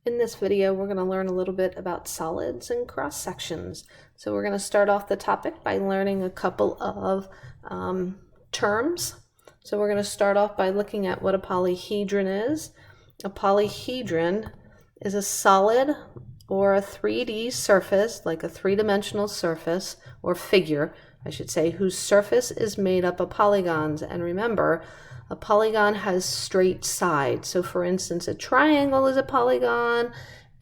In this video, we're going to learn a little bit about solids and cross sections. So we're going to start off the topic by learning a couple of terms. So we're going to start off by looking at what a polyhedron is. A polyhedron is a solid or a 3D surface, like a three-dimensional surface or figure, I should say, whose surface is made up of polygons. And remember, a polygon has straight sides. So for instance, a triangle is a polygon,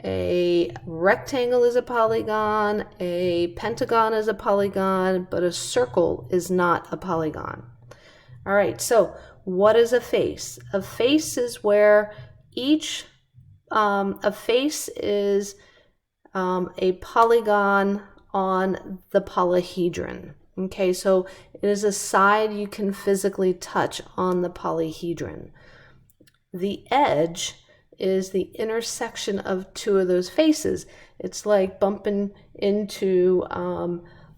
a rectangle is a polygon, a pentagon is a polygon, but a circle is not a polygon. All right, so what is a face? A face is where a face is a polygon on the polyhedron. Okay, so it is a side you can physically touch on the polyhedron. The edge is the intersection of two of those faces. It's like bumping into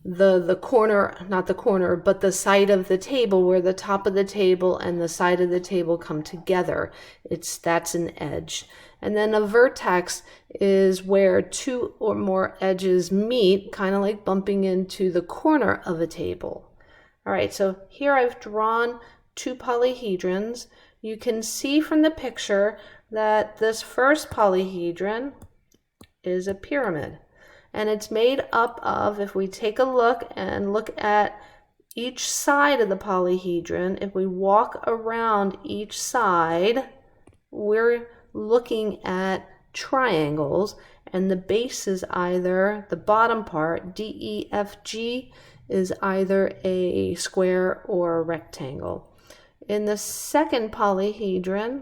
the corner, not the corner, but the side of the table where the top of the table and the side of the table come together. That's an edge. And then a vertex is where two or more edges meet, kind of like bumping into the corner of a table. All right, so here I've drawn two polyhedrons. You can see from the picture that this first polyhedron is a pyramid. And it's made up of, if we take a look and look at each side of the polyhedron, if we walk around each side, we're looking at triangles, and the base is either, the bottom part, DEFG, is either a square or a rectangle. In the second polyhedron,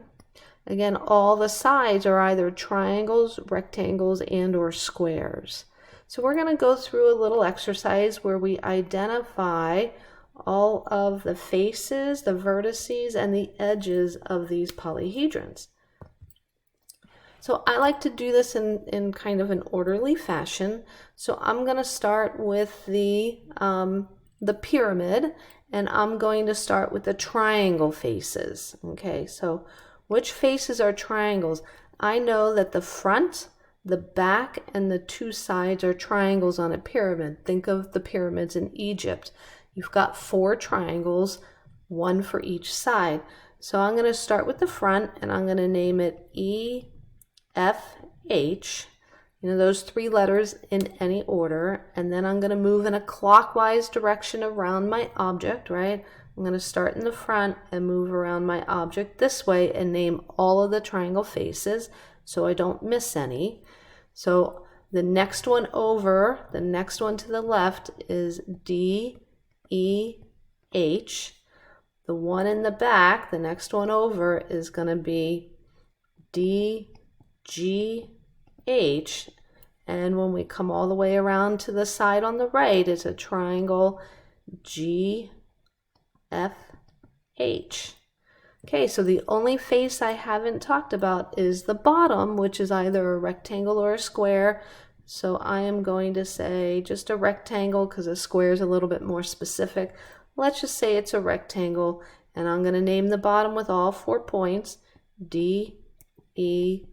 again, all the sides are either triangles, rectangles, and or squares. So we're going to go through a little exercise where we identify all of the faces, the vertices, and the edges of these polyhedrons. So I like to do this in kind of an orderly fashion. So I'm going to start with the pyramid, and I'm going to start with the triangle faces. Okay, so which faces are triangles? I know that the front, the back, and the two sides are triangles on a pyramid. Think of the pyramids in Egypt. You've got 4 triangles, one for each side. So I'm going to start with the front, and I'm going to name it EFH. You know, those 3 letters in any order. And then I'm going to move in a clockwise direction around my object, right? I'm going to start in the front and move around my object this way and name all of the triangle faces so I don't miss any. So the next one over, the next one to the left is DEH. The one in the back, the next one over, is going to be DGH. And when we come all the way around to the side on the right, it's a triangle GFH. Okay, so the only face I haven't talked about is the bottom, which is either a rectangle or a square. So I am going to say just a rectangle because a square is a little bit more specific. Let's just say it's a rectangle, and I'm going to name the bottom with all 4 points, D, E,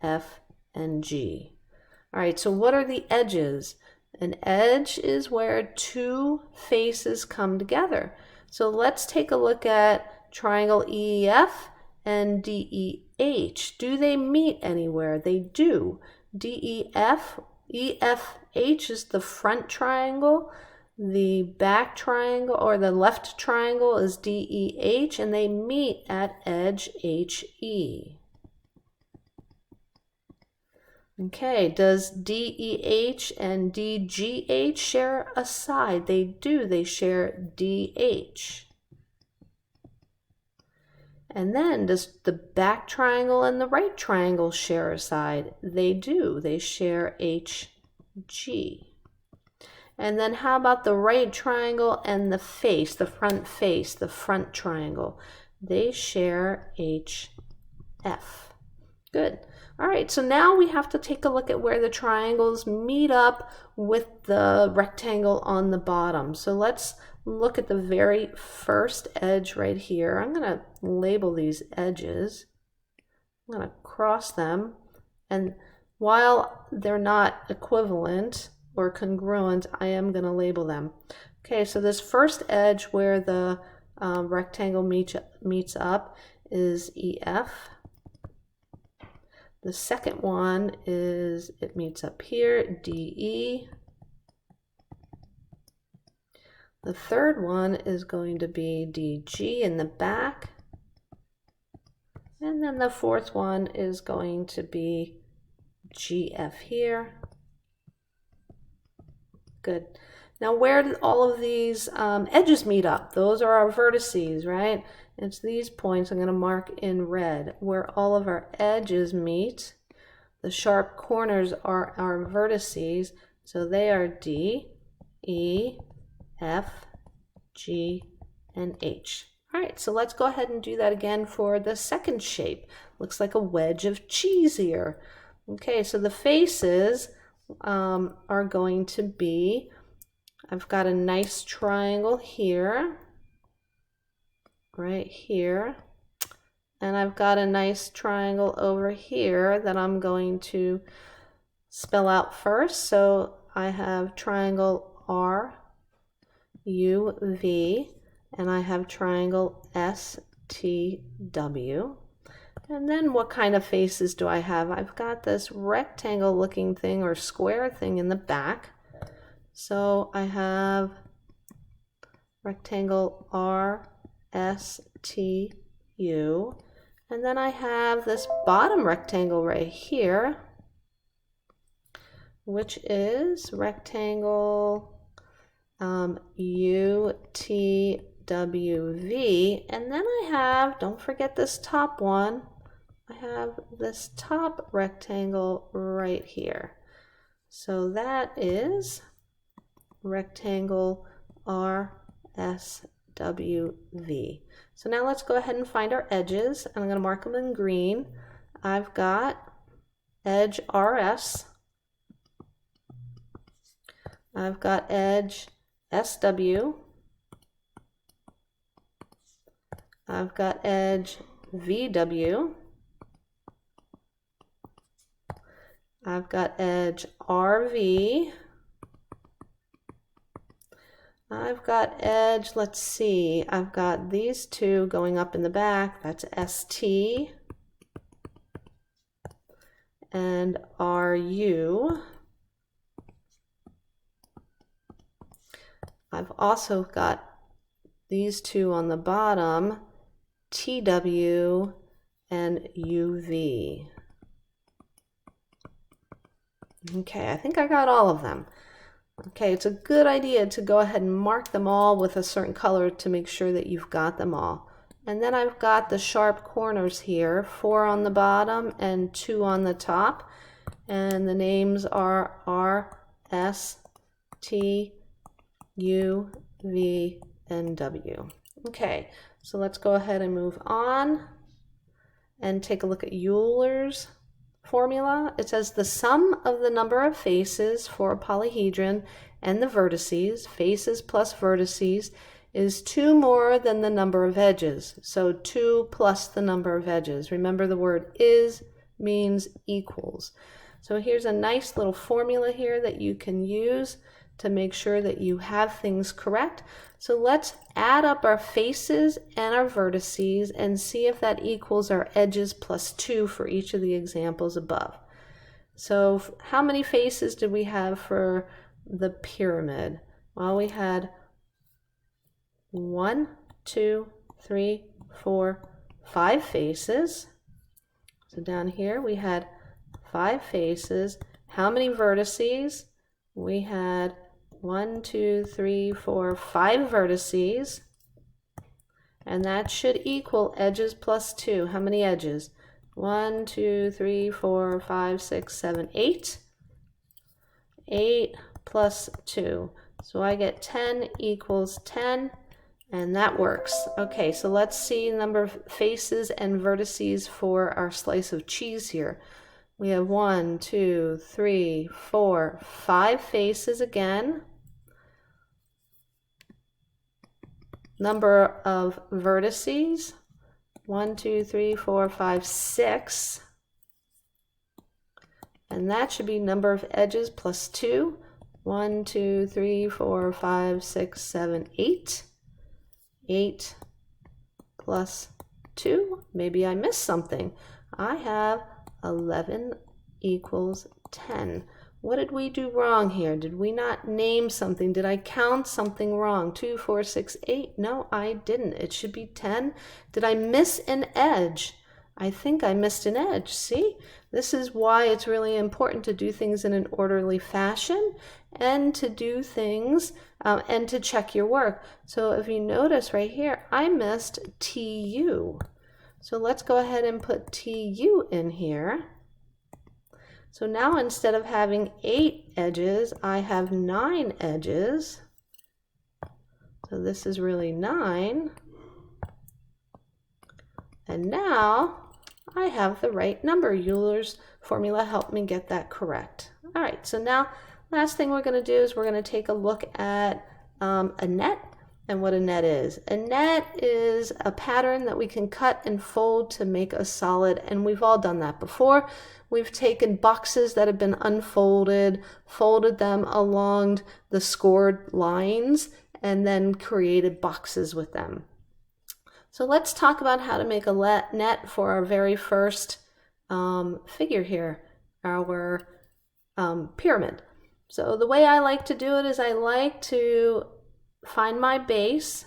F, and G. All right, so what are the edges? An edge is where 2 faces come together. So let's take a look at triangle EF and DEH. Do they meet anywhere? They do. EFH is the front triangle. The back triangle or the left triangle is DEH, and they meet at edge HE. Okay, does DEH and DGH share a side? They do. They share DH. And then does the back triangle and the right triangle share a side? They do. They share HG. And then how about the right triangle and the face, the front triangle? They share HF. Good. All right, so now we have to take a look at where the triangles meet up with the rectangle on the bottom. So let's look at the very first edge right here. I'm going to label these edges. I'm going to cross them, and while they're not equivalent or congruent, I am going to label them. Okay, so this first edge where the rectangle meets up is EF. The second one is, it meets up here, DE. The third one is going to be DG in the back. And then the fourth one is going to be GF here. Good. Now where do all of these edges meet up? Those are our vertices, right? It's these points I'm going to mark in red where all of our edges meet. The sharp corners are our vertices, so they are D, E, F, G, and H. All right, so let's go ahead and do that again for the second shape. Looks like a wedge of cheese here. Okay, so the faces are going to be, I've got a nice triangle here, right here, and I've got a nice triangle over here that I'm going to spell out first. So I have triangle R, U, V, and I have triangle S, T, W. And then what kind of faces do I have? I've got this rectangle looking thing or square thing in the back. So I have rectangle R, S, T, U. And then I have this bottom rectangle right here, which is rectangle U, T, W, V. And then I have, don't forget this top one, I have this top rectangle right here. So that is rectangle R, S, W, V. So now let's go ahead and find our edges. I'm going to mark them in green. I've got edge RS. I've got edge SW. I've got edge VW. I've got edge RV. I've got edge, let's see, I've got these two going up in the back, that's ST and RU. I've also got these two on the bottom, TW and UV. Okay, I think I got all of them. Okay, it's a good idea to go ahead and mark them all with a certain color to make sure that you've got them all. And then I've got the sharp corners here, 4 on the bottom and 2 on the top. And the names are R, S, T, U, V, and W. Okay, so let's go ahead and move on and take a look at Euler's formula. It says the sum of the number of faces for a polyhedron and the vertices, faces plus vertices, is 2 more than the number of edges. So 2 plus the number of edges. Remember the word is means equals. So here's a nice little formula here that you can use to make sure that you have things correct. So let's add up our faces and our vertices and see if that equals our edges plus 2 for each of the examples above. So how many faces did we have for the pyramid? Well, we had 1, 2, 3, 4, 5 faces. So down here we had 5 faces. How many vertices? We had 1, 2, 3, 4, 5 vertices, and that should equal edges plus 2. How many edges? 1, 2, 3, 4, 5, 6, 7, 8. 8 plus 2. So I get 10 equals 10, and that works. Okay, so let's see the number of faces and vertices for our slice of cheese here. We have 1, 2, 3, 4, 5 faces again. Number of vertices, 1, 2, 3, 4, 5, 6. and that should be number of edges plus 2. 1, 2, 3, 4, 5, 6, 7, 8. 8 plus 2. Maybe I missed something. I have 11 equals 10. What did we do wrong here? Did we not name something? Did I count something wrong? 2, 4, 6, 8? No, I didn't. It should be 10. Did I miss an edge? I think I missed an edge. See? This is why it's really important to do things in an orderly fashion and to do things and to check your work. So if you notice right here, I missed TU. So let's go ahead and put TU in here. So now instead of having 8 edges, I have 9 edges. So this is really 9. And now I have the right number. Euler's formula helped me get that correct. All right, so now last thing we're going to do is we're going to take a look at a net and what a net is. A net is a pattern that we can cut and fold to make a solid, and we've all done that before. We've taken boxes that have been unfolded, folded them along the scored lines, and then created boxes with them. So let's talk about how to make a net for our very first figure here, our pyramid. So the way I like to do it is I like to find my base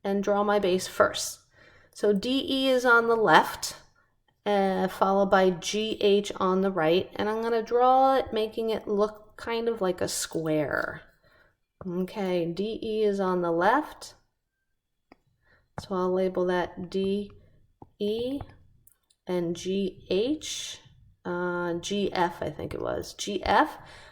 and draw my base first. So DE is on the left, followed by GH on the right, and I'm going to draw it making it look kind of like a square. Okay, DE is on the left, so I'll label that DE, and GH, GF I think it was, GF.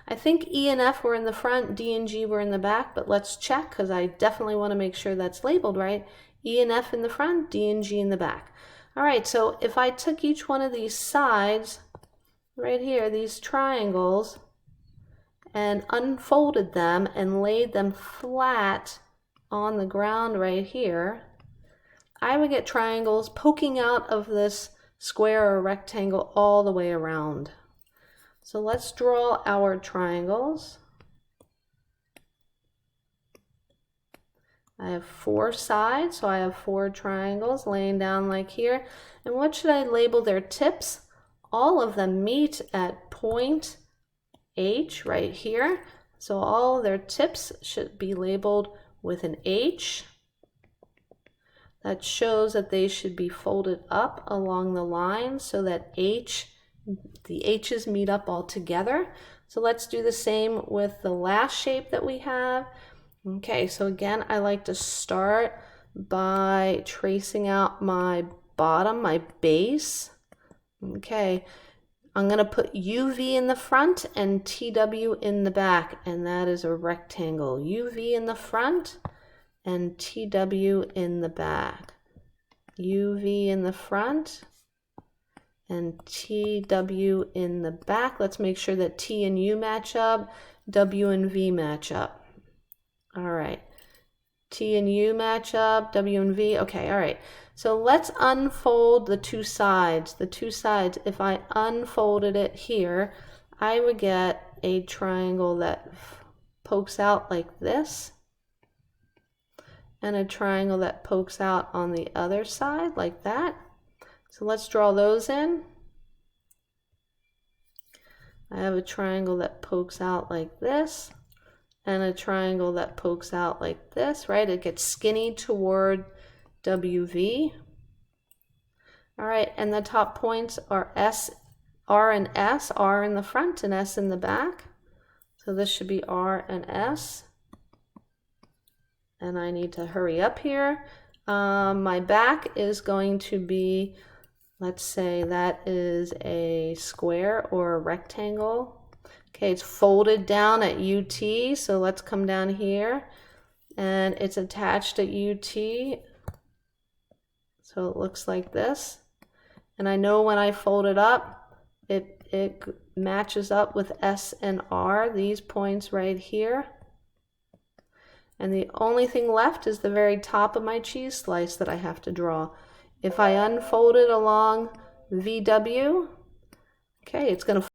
I think E and F were in the front, D and G were in the back, but let's check because I definitely want to make sure that's labeled right. E and F in the front, D and G in the back. All right, so if I took each one of these sides right here, these triangles, and unfolded them and laid them flat on the ground right here, I would get triangles poking out of this square or rectangle all the way around. So let's draw our triangles. I have 4 sides, so I have 4 triangles laying down like here. And what should I label their tips? All of them meet at point H right here. So all their tips should be labeled with an H. That shows that they should be folded up along the line so that the H's meet up all together. So let's do the same with the last shape that we have. Okay, so again, I like to start by tracing out my bottom, my base. Okay, I'm going to put UV in the front and TW in the back, and that is a rectangle. UV in the front and TW in the back. UV in the front and TW in the back. Let's make sure that T and U match up, W and V match up. All right, T and U match up, W and V. Okay, all right. So let's unfold the 2 sides. The 2 sides, if I unfolded it here, I would get a triangle that pokes out like this, and a triangle that pokes out on the other side like that. So let's draw those in. I have a triangle that pokes out like this, and a triangle that pokes out like this, right? It gets skinny toward WV. All right, and the top points are R and S, R in the front and S in the back. So this should be R and S. And I need to hurry up here. My back is going to be, let's say that is a square or a rectangle. Okay, it's folded down at UT, so let's come down here, and it's attached at UT, so it looks like this. And I know when I fold it up, it matches up with S and R, these points right here. And the only thing left is the very top of my cheese slice that I have to draw. If I unfold it along VW, okay, it's going to